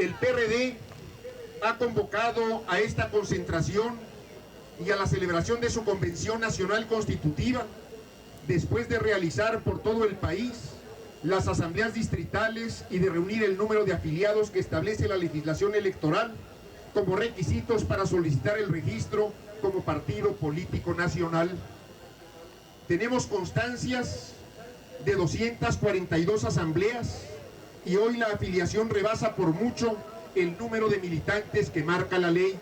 El PRD ha convocado a esta concentración y a la celebración de su Convención Nacional Constitutiva después de realizar por todo el país las asambleas distritales y de reunir el número de afiliados que establece la legislación electoral como requisitos para solicitar el registro como partido político nacional. Tenemos constancias de 242 asambleas y hoy la afiliación rebasa por mucho el número de militantes que marca la ley.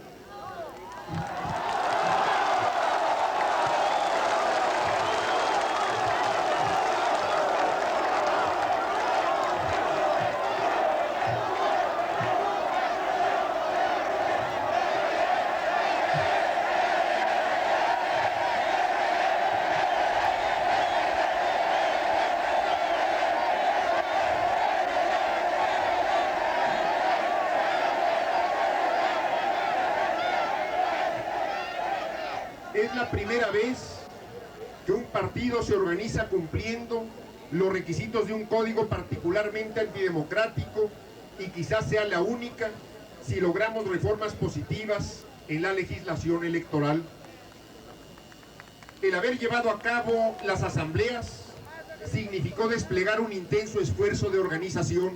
Es la primera vez que un partido se organiza cumpliendo los requisitos de un código particularmente antidemocrático y quizás sea la única si logramos reformas positivas en la legislación electoral. El haber llevado a cabo las asambleas significó desplegar un intenso esfuerzo de organización.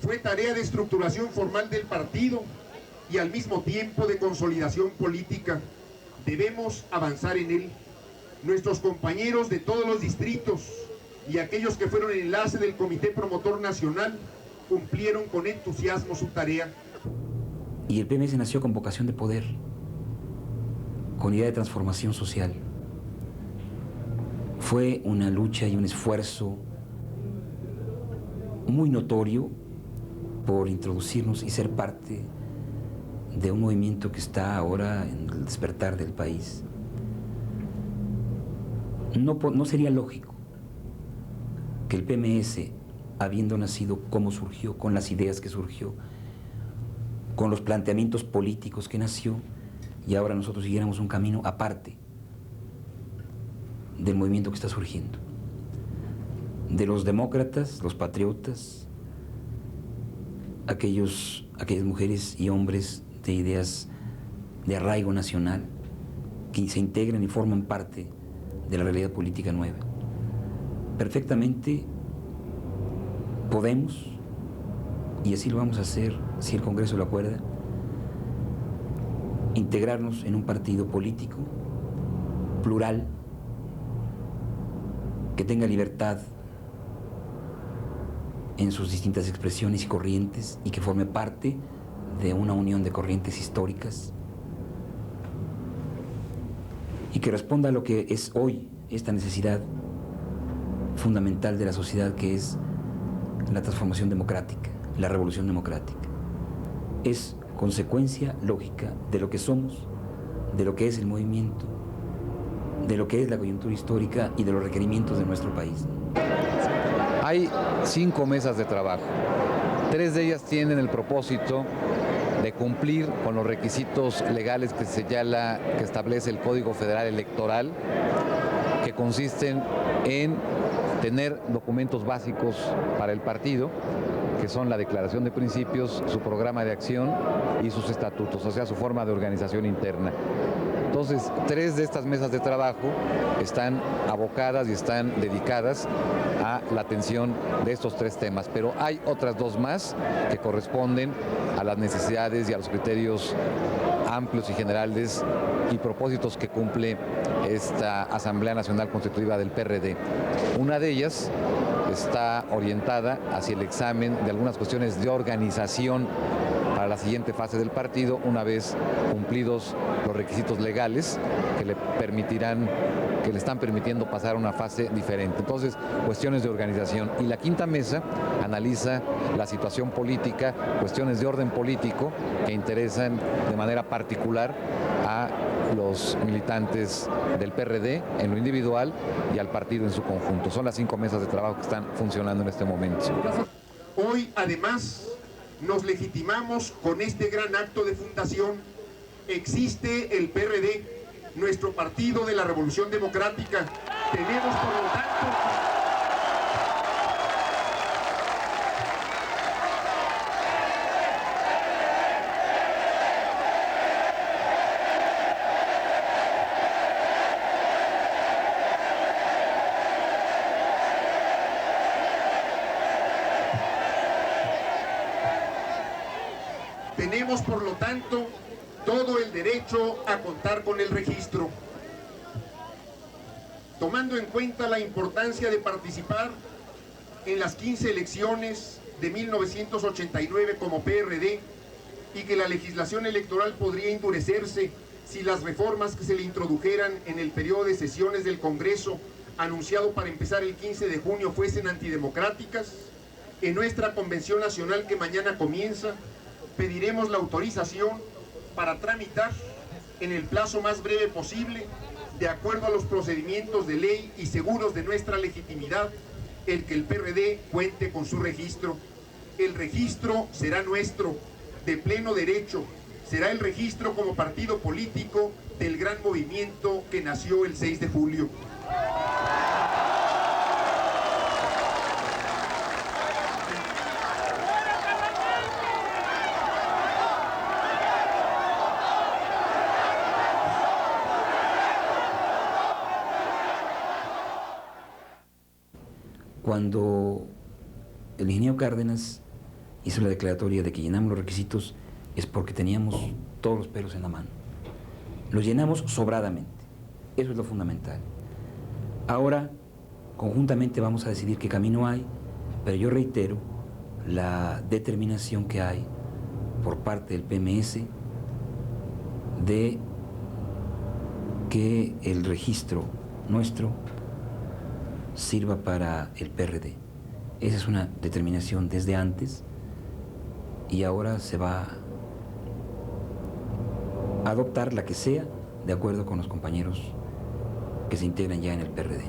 Fue tarea de estructuración formal del partido y al mismo tiempo de consolidación política. Debemos avanzar en él. Nuestros compañeros de todos los distritos y aquellos que fueron el enlace del Comité Promotor Nacional cumplieron con entusiasmo su tarea. Y el PMS nació con vocación de poder, con idea de transformación social. Fue una lucha y un esfuerzo muy notorio por introducirnos y ser parte de un movimiento que está ahora en el despertar del país. No sería lógico que el PMS, habiendo nacido como surgió, con las ideas que surgió, con los planteamientos políticos que nació, y ahora nosotros siguiéramos un camino aparte del movimiento que está surgiendo. De los demócratas, los patriotas, aquellas mujeres y hombres de ideas de arraigo nacional que se integran y forman parte de la realidad política nueva. Perfectamente podemos, y así lo vamos a hacer si el Congreso lo acuerda, integrarnos en un partido político plural, que tenga libertad en sus distintas expresiones y corrientes y que forme parte de una unión de corrientes históricas y que responda a lo que es hoy esta necesidad fundamental de la sociedad, que es la transformación democrática, la revolución democrática. Es consecuencia lógica de lo que somos, de lo que es el movimiento, de lo que es la coyuntura histórica y de los requerimientos de nuestro país. Hay 5 mesas de trabajo. 3 de ellas tienen el propósito de cumplir con los requisitos legales que establece el Código Federal Electoral, que consisten en tener documentos básicos para el partido, que son la declaración de principios, su programa de acción y sus estatutos, o sea, su forma de organización interna. Entonces, 3 de estas mesas de trabajo están abocadas y están dedicadas a la atención de estos 3 temas, pero hay otras 2 más que corresponden a las necesidades y a los criterios amplios y generales y propósitos que cumple esta Asamblea Nacional Constitutiva del PRD. Una de ellas está orientada hacia el examen de algunas cuestiones de organización para la siguiente fase del partido, una vez cumplidos los requisitos legales que le están permitiendo pasar a una fase diferente. Entonces, cuestiones de organización. Y la quinta mesa analiza la situación política, cuestiones de orden político que interesan de manera particular a los militantes del PRD en lo individual y al partido en su conjunto. Son las 5 mesas de trabajo que están funcionando en este momento. Hoy, además, nos legitimamos con este gran acto de fundación. Existe el PRD, nuestro partido de la Revolución Democrática. Tenemos, por lo tanto, Tenemos, por lo tanto, todo el derecho a contar con el registro. Tomando en cuenta la importancia de participar en las 15 elecciones de 1989 como PRD y que la legislación electoral podría endurecerse si las reformas que se le introdujeran en el periodo de sesiones del Congreso anunciado para empezar el 15 de junio fuesen antidemocráticas, en nuestra Convención Nacional que mañana comienza, pediremos la autorización para tramitar en el plazo más breve posible, de acuerdo a los procedimientos de ley y seguros de nuestra legitimidad, el que el PRD cuente con su registro. El registro será nuestro, de pleno derecho, será el registro como partido político del gran movimiento que nació el 6 de julio. Cuando el ingeniero Cárdenas hizo la declaratoria de que llenamos los requisitos, es porque teníamos todos los pelos en la mano. Los llenamos sobradamente. Eso es lo fundamental. Ahora, conjuntamente vamos a decidir qué camino hay, pero yo reitero la determinación que hay por parte del PMS de que el registro nuestro sirva para el PRD. Esa es una determinación desde antes y ahora se va a adoptar la que sea de acuerdo con los compañeros que se integran ya en el PRD.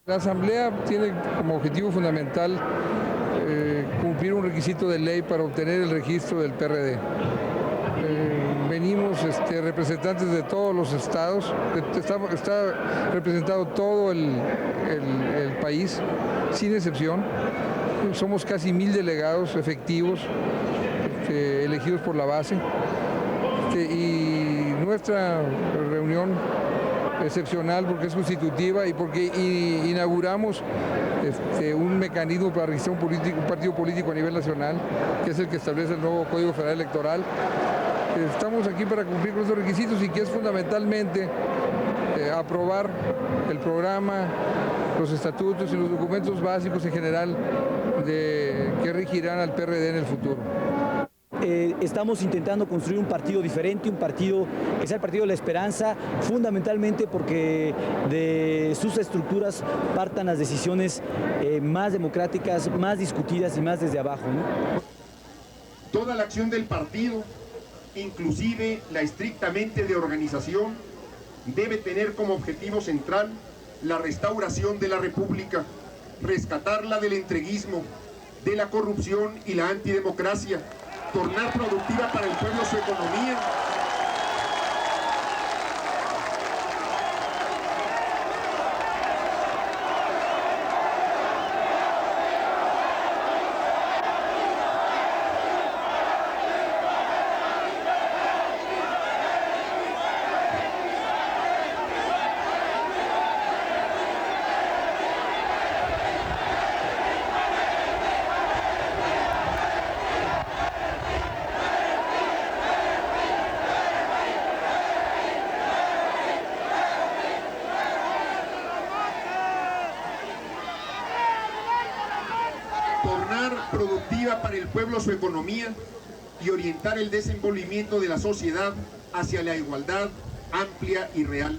La Asamblea tiene como objetivo fundamental cumplir un requisito de ley para obtener el registro del PRD. Venimos representantes de todos los estados, está representado todo el país, sin excepción. Somos casi 1000 delegados efectivos, elegidos por la base. Y nuestra reunión excepcional porque es constitutiva y porque inauguramos un mecanismo para registrar un partido político a nivel nacional, que es el que establece el nuevo Código Federal Electoral. Estamos aquí para cumplir con estos requisitos y que es fundamentalmente aprobar el programa, los estatutos y los documentos básicos en general que regirán al PRD en el futuro. Estamos intentando construir un partido diferente, un partido que sea el partido de la esperanza, fundamentalmente porque de sus estructuras partan las decisiones más democráticas, más discutidas y más desde abajo, ¿no? Toda la acción del partido, inclusive la estrictamente de organización, debe tener como objetivo central la restauración de la República, rescatarla del entreguismo, de la corrupción y la antidemocracia, tornar productiva para el pueblo su economía, productiva para el pueblo su economía y orientar el desenvolvimiento de la sociedad hacia la igualdad amplia y real.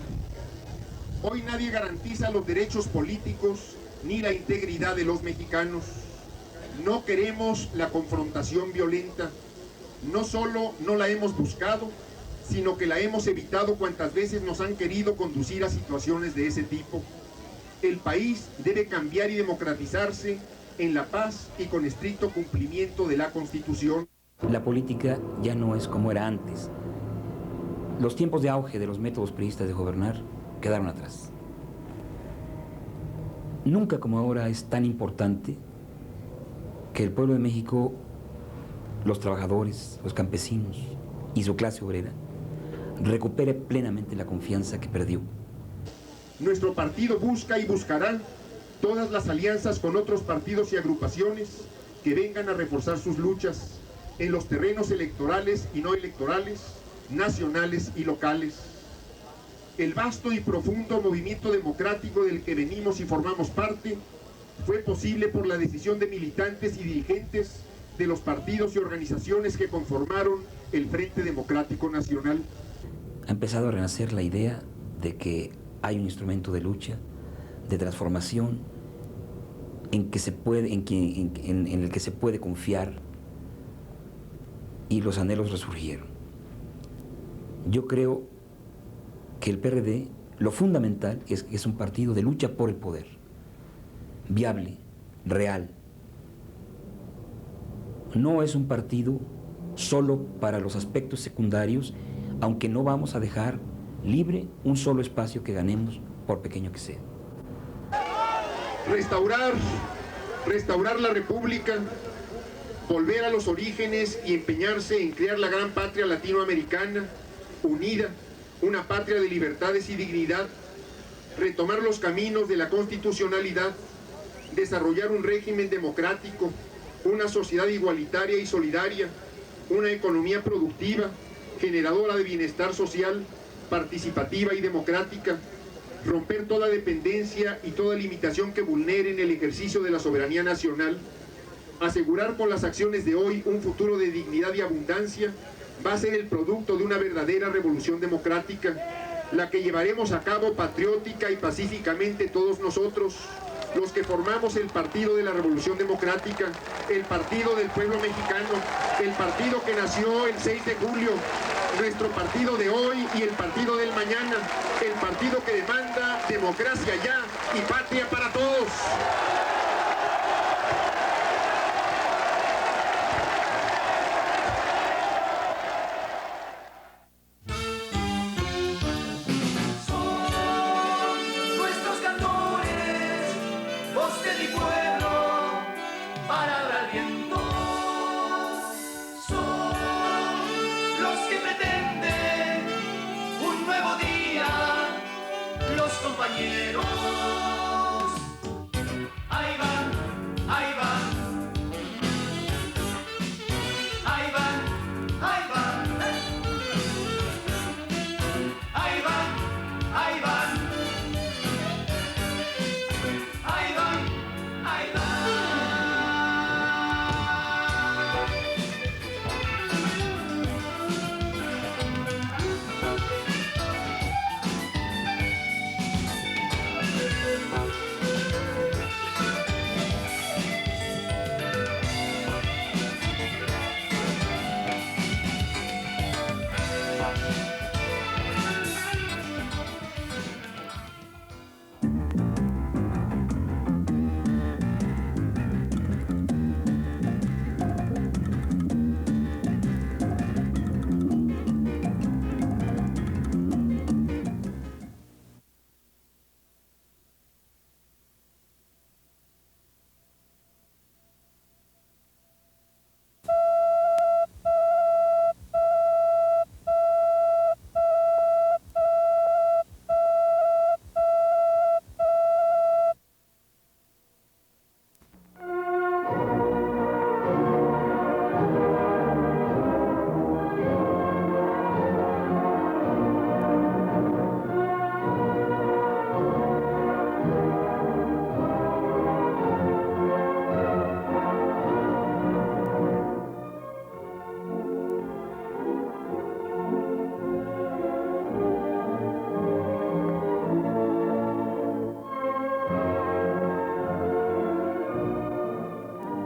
Hoy nadie garantiza los derechos políticos ni la integridad de los mexicanos. No queremos la confrontación violenta. No solo no la hemos buscado, sino que la hemos evitado cuantas veces nos han querido conducir a situaciones de ese tipo. El país debe cambiar y democratizarse en la paz y con estricto cumplimiento de la Constitución. La política ya no es como era antes. Los tiempos de auge de los métodos priistas de gobernar quedaron atrás. Nunca como ahora es tan importante que el pueblo de México, los trabajadores, los campesinos y su clase obrera recupere plenamente la confianza que perdió. Nuestro partido busca y buscará todas las alianzas con otros partidos y agrupaciones que vengan a reforzar sus luchas, en los terrenos electorales y no electorales, nacionales y locales. El vasto y profundo movimiento democrático del que venimos y formamos parte fue posible por la decisión de militantes y dirigentes de los partidos y organizaciones que conformaron el Frente Democrático Nacional. Ha empezado a renacer la idea de que hay un instrumento de lucha, de transformación, en el que se puede confiar, y los anhelos resurgieron. Yo creo que el PRD, lo fundamental es que es un partido de lucha por el poder, viable, real. No es un partido solo para los aspectos secundarios, aunque no vamos a dejar libre un solo espacio que ganemos, por pequeño que sea. Restaurar la República, volver a los orígenes y empeñarse en crear la gran patria latinoamericana, unida, una patria de libertades y dignidad, retomar los caminos de la constitucionalidad, desarrollar un régimen democrático, una sociedad igualitaria y solidaria, una economía productiva, generadora de bienestar social, participativa y democrática, romper toda dependencia y toda limitación que vulneren el ejercicio de la soberanía nacional, asegurar con las acciones de hoy un futuro de dignidad y abundancia, va a ser el producto de una verdadera revolución democrática, la que llevaremos a cabo patriótica y pacíficamente todos nosotros, los que formamos el Partido de la Revolución Democrática, el Partido del Pueblo Mexicano, el partido que nació el 6 de julio, nuestro partido de hoy y el partido del mañana, el partido que demanda democracia ya y patria para todos. Compañeros, ahí van, ahí van, ahí van, ahí van, ahí van, ahí van, ahí van, ahí van.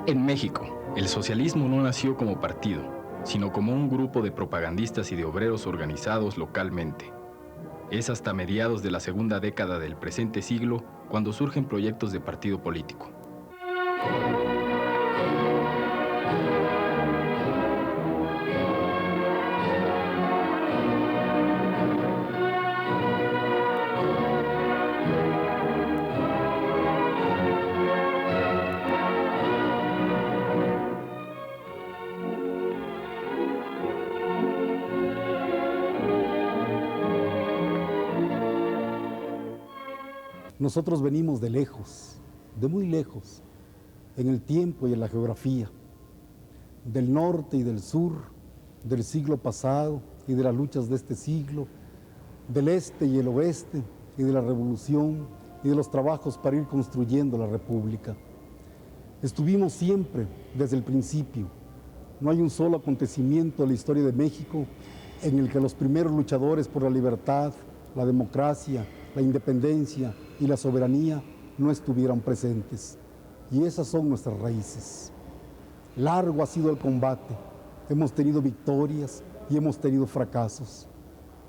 En México, el socialismo no nació como partido, sino como un grupo de propagandistas y de obreros organizados localmente. Es hasta mediados de la segunda década del presente siglo cuando surgen proyectos de partido político. Nosotros venimos de lejos, de muy lejos, en el tiempo y en la geografía. del norte y del sur, del siglo pasado y de las luchas de este siglo, del este y el oeste y de la revolución y de los trabajos para ir construyendo la república. Estuvimos siempre desde el principio. No hay un solo acontecimiento de la historia de México en el que los primeros luchadores por la libertad, la democracia, la independencia y la soberanía no estuvieran presentes. Y esas son nuestras raíces. Largo ha sido el combate, hemos tenido victorias y hemos tenido fracasos,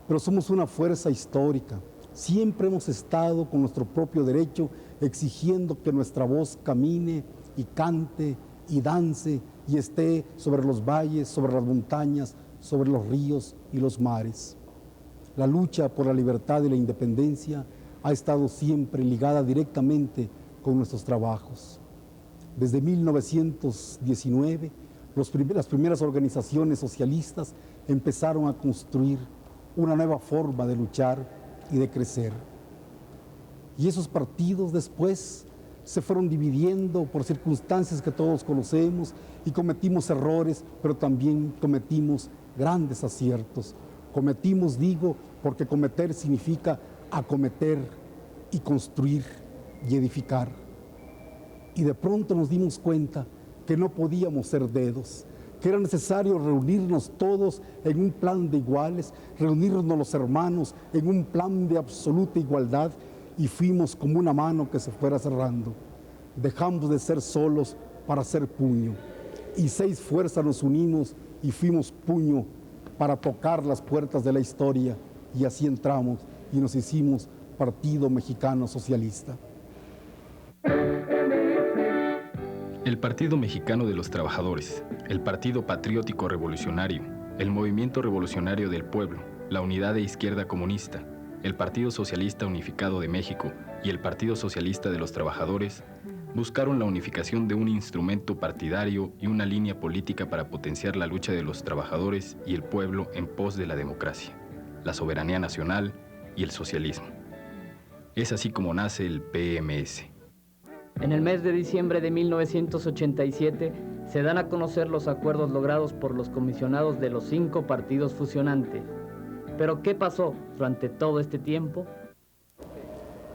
pero somos una fuerza histórica. Siempre hemos estado con nuestro propio derecho exigiendo que nuestra voz camine y cante y dance y esté sobre los valles, sobre las montañas, sobre los ríos y los mares. La lucha por la libertad y la independencia ha estado siempre ligada directamente con nuestros trabajos. Desde 1919, las primeras organizaciones socialistas empezaron a construir una nueva forma de luchar y de crecer. Y esos partidos después se fueron dividiendo por circunstancias que todos conocemos y cometimos errores, pero también cometimos grandes aciertos. Cometimos, digo, porque cometer significa acometer y construir y edificar. Y de pronto nos dimos cuenta que no podíamos ser dedos, que era necesario reunirnos todos en un plan de iguales, reunirnos los hermanos en un plan de absoluta igualdad, y fuimos como una mano que se fuera cerrando. Dejamos de ser solos para ser puño, y 6 fuerzas nos unimos y fuimos puño para tocar las puertas de la historia, y así entramos y nos hicimos Partido Mexicano Socialista. El Partido Mexicano de los Trabajadores, el Partido Patriótico Revolucionario, el Movimiento Revolucionario del Pueblo, la Unidad de Izquierda Comunista, el Partido Socialista Unificado de México y el Partido Socialista de los Trabajadores buscaron la unificación de un instrumento partidario y una línea política para potenciar la lucha de los trabajadores y el pueblo en pos de la democracia, la soberanía nacional y el socialismo. Es así como nace el PMS. En el mes de diciembre de 1987 se dan a conocer los acuerdos logrados por los comisionados de los 5 partidos fusionantes. ¿Pero qué pasó durante todo este tiempo?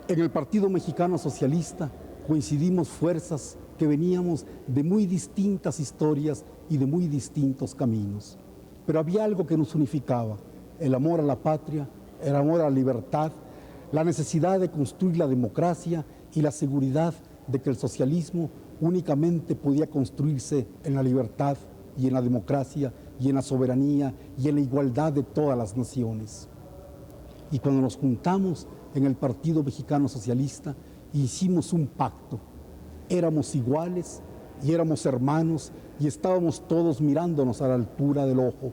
En el Partido Mexicano Socialista coincidimos fuerzas que veníamos de muy distintas historias y de muy distintos caminos. Pero había algo que nos unificaba: el amor a la patria, el amor a la libertad, la necesidad de construir la democracia y la seguridad de que el socialismo únicamente podía construirse en la libertad y en la democracia y en la soberanía y en la igualdad de todas las naciones. Y cuando nos juntamos en el Partido Mexicano Socialista, hicimos un pacto. Éramos iguales y éramos hermanos y estábamos todos mirándonos a la altura del ojo.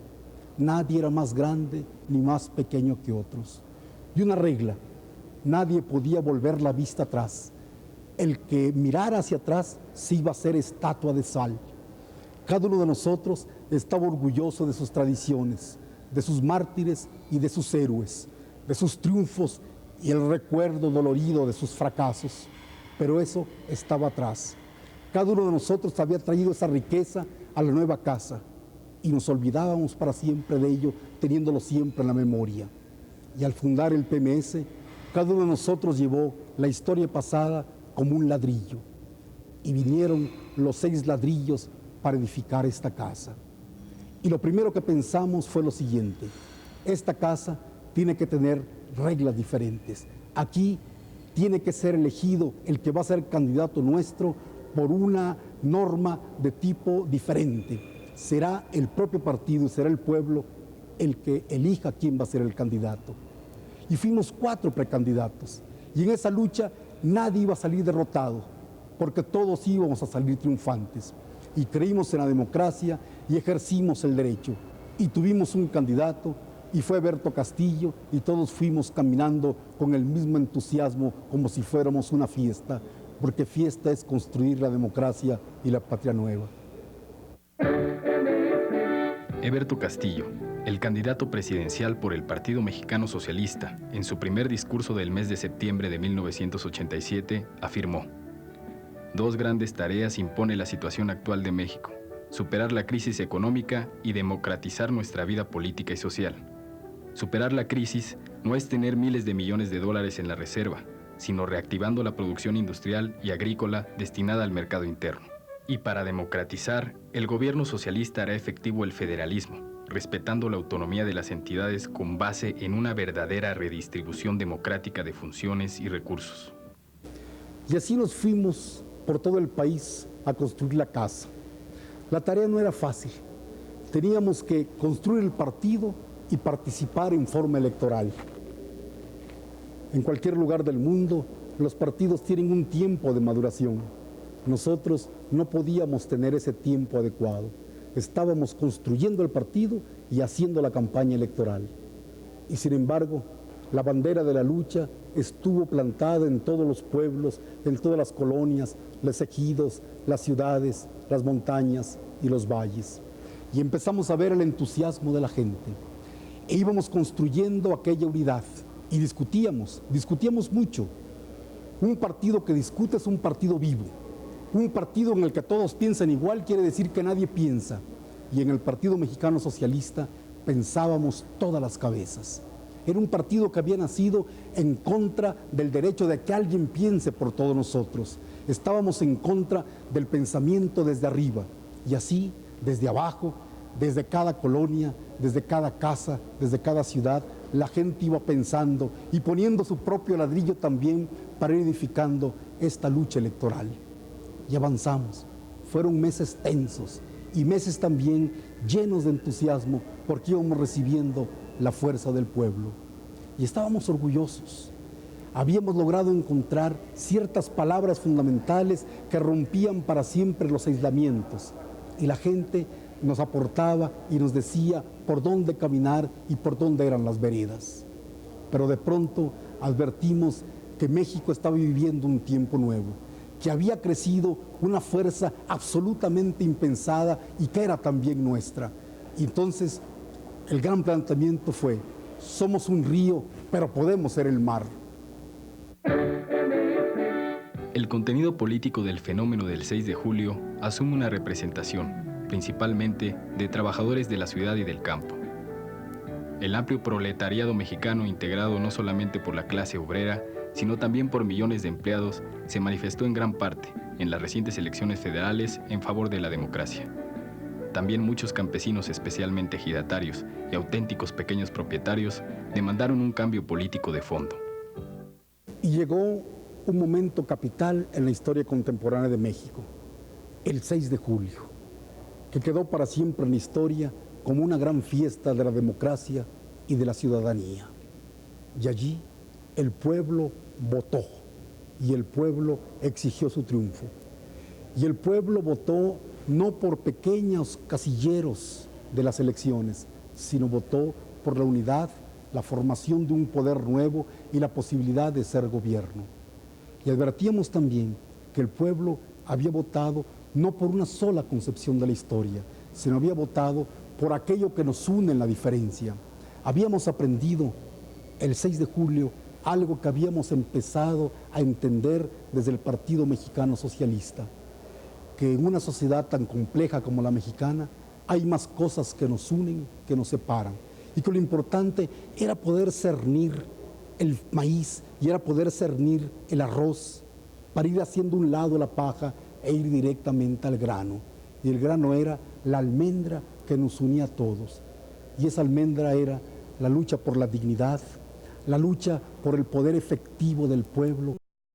Nadie era más grande ni más pequeño que otros. Y una regla: nadie podía volver la vista atrás. El que mirara hacia atrás se iba a ser estatua de sal. Cada uno de nosotros estaba orgulloso de sus tradiciones, de sus mártires y de sus héroes, de sus triunfos y el recuerdo dolorido de sus fracasos. Pero eso estaba atrás. Cada uno de nosotros había traído esa riqueza a la nueva casa y nos olvidábamos para siempre de ello, teniéndolo siempre en la memoria. Y al fundar el PMS, cada uno de nosotros llevó la historia pasada como un ladrillo, y vinieron los 6 ladrillos para edificar esta casa. Y lo primero que pensamos fue lo siguiente: esta casa tiene que tener reglas diferentes. Aquí tiene que ser elegido el que va a ser candidato nuestro por una norma de tipo diferente. Será el propio partido y será el pueblo el que elija quién va a ser el candidato. Y fuimos 4 precandidatos, y en esa lucha nadie iba a salir derrotado, porque todos íbamos a salir triunfantes. Y creímos en la democracia y ejercimos el derecho. Y tuvimos un candidato, y fue Berto Castillo, y todos fuimos caminando con el mismo entusiasmo, como si fuéramos una fiesta, porque fiesta es construir la democracia y la patria nueva. Eberto Castillo, el candidato presidencial por el Partido Mexicano Socialista, en su primer discurso del mes de septiembre de 1987, afirmó: 2 grandes tareas impone la situación actual de México: superar la crisis económica y democratizar nuestra vida política y social. Superar la crisis no es tener miles de millones de dólares en la reserva, sino reactivando la producción industrial y agrícola destinada al mercado interno. Y para democratizar, el gobierno socialista hará efectivo el federalismo, respetando la autonomía de las entidades con base en una verdadera redistribución democrática de funciones y recursos. Y así nos fuimos por todo el país a construir la casa. La tarea no era fácil. Teníamos que construir el partido y participar en forma electoral. En cualquier lugar del mundo, los partidos tienen un tiempo de maduración. Nosotros no podíamos tener ese tiempo adecuado. Estábamos construyendo el partido y haciendo la campaña electoral. Y sin embargo, la bandera de la lucha estuvo plantada en todos los pueblos, en todas las colonias, los ejidos, las ciudades, las montañas y los valles. Y empezamos a ver el entusiasmo de la gente. E íbamos construyendo aquella unidad y discutíamos mucho. Un partido que discute es un partido vivo. Un partido en el que todos piensan igual quiere decir que nadie piensa. Y en el Partido Mexicano Socialista pensábamos todas las cabezas. Era un partido que había nacido en contra del derecho de que alguien piense por todos nosotros. Estábamos en contra del pensamiento desde arriba. Y así, desde abajo, desde cada colonia, desde cada casa, desde cada ciudad, la gente iba pensando y poniendo su propio ladrillo también para ir edificando esta lucha electoral. Y avanzamos. Fueron meses tensos y meses también llenos de entusiasmo porque íbamos recibiendo la fuerza del pueblo. Y estábamos orgullosos. Habíamos logrado encontrar ciertas palabras fundamentales que rompían para siempre los aislamientos. Y la gente nos aportaba y nos decía por dónde caminar y por dónde eran las veredas. Pero de pronto advertimos que México estaba viviendo un tiempo nuevo, que había crecido una fuerza absolutamente impensada y que era también nuestra. Y entonces el gran planteamiento fue: somos un río, pero podemos ser el mar. El contenido político del fenómeno del 6 de julio asume una representación, principalmente de trabajadores de la ciudad y del campo. El amplio proletariado mexicano, integrado no solamente por la clase obrera, sino también por millones de empleados, se manifestó en gran parte en las recientes elecciones federales en favor de la democracia. También muchos campesinos, especialmente ejidatarios y auténticos pequeños propietarios, demandaron un cambio político de fondo. Y llegó un momento capital en la historia contemporánea de México, el 6 de julio, que quedó para siempre en la historia como una gran fiesta de la democracia y de la ciudadanía. Y allí el pueblo votó y el pueblo exigió su triunfo. Y el pueblo votó no por pequeños casilleros de las elecciones, sino votó por la unidad, la formación de un poder nuevo y la posibilidad de ser gobierno. Y advertíamos también que el pueblo había votado no por una sola concepción de la historia, sino había votado por aquello que nos une en la diferencia. Habíamos aprendido el 6 de julio algo que habíamos empezado a entender desde el Partido Mexicano Socialista, que en una sociedad tan compleja como la mexicana hay más cosas que nos unen que nos separan, y que lo importante era poder cernir el maíz y era poder cernir el arroz para ir haciendo un lado la paja e ir directamente al grano. Y el grano era la almendra que nos unía a todos, y esa almendra era la lucha por la dignidad, la lucha por el poder efectivo del pueblo